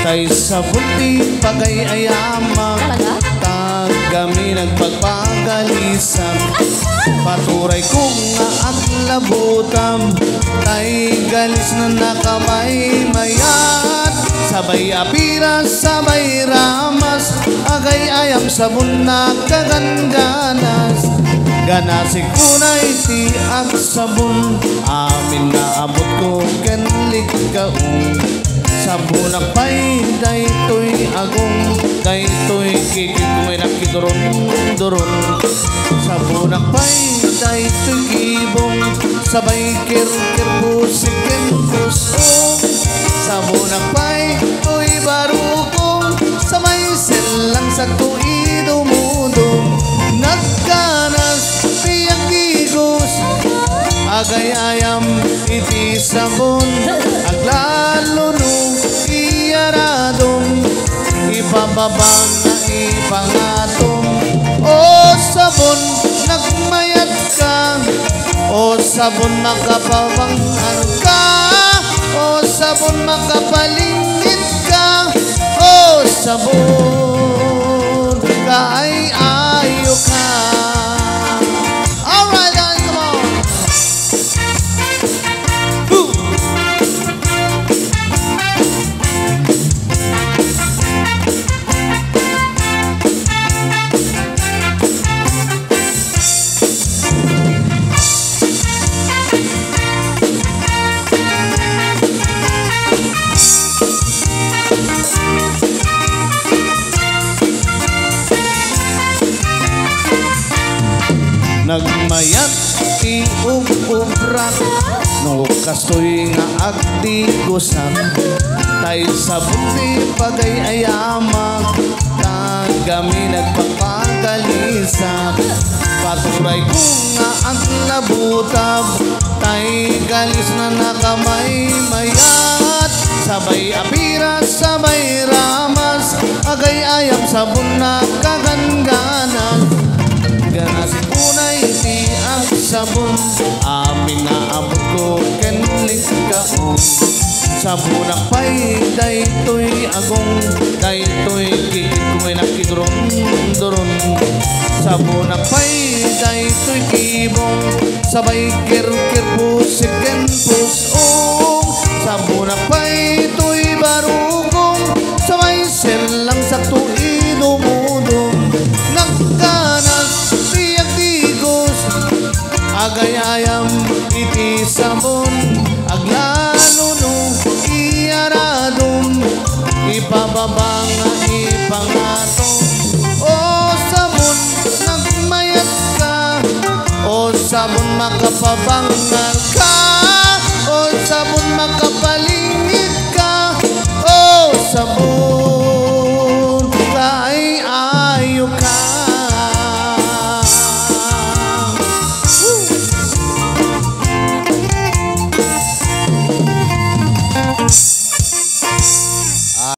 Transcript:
Tay sabon di pagay-ayamak, tagami nagpagpagalisan. Paturay ko nga at labutam, tay galis na nakamay mayat. Sabay apira, sabay ramas, agay ayam sabon na kaganganas. Ganasi kunay ti ag sabon, amin na abot ko kenlik kaong. Sabunak pa'y daytoy agong, daytoy kikikoy nakiduron-duron. Sabunak pa'y daytoy kibong, sabay kir-kir pusikin pusong. Sabunak pa'y to'y barukong, sabay silang sa tu'i dumudong. Nagkanas tiyang gigos, agay ayam iti sabon. Aglalo nung iyaradong, ipababang na ipangatong. O sabon, nagmayat ka, o sabon makapabangan ka, o sabon makapalingit ka, o sabon kaay ayo ka. Alright guys, come on. Nagmayat ti ubrak, no kastoy nga agdi gusam. Tay sabon ti pagay-ayamak, tagami nagpapagalisak. Paturay ko nga ang labutab, tay galis na nakamay mayat. Sabay apira, sabay ramas, agay ayam sabon na kaganganan. Ganasin unay ti ang sabon, amin na abot ko kenlik kaong. Sabunak pa'y daytoy agong, daytoy kikit ko'y nakiduron-duron. Sabunak pa'y daytoy kibong, sabay kir-kir pusikin pusong. Sabunak pa'y to'y barugong, sabay silang sa tu'i dumudong. Nagkanas tiyang digos, agayayam iti sabon. Aglalo nung iyaradong, ipababang ipangatong. O sabon, nagmayat ka, o sabon makapabangal ka, o sabon makapalingit ka, o sabon kaay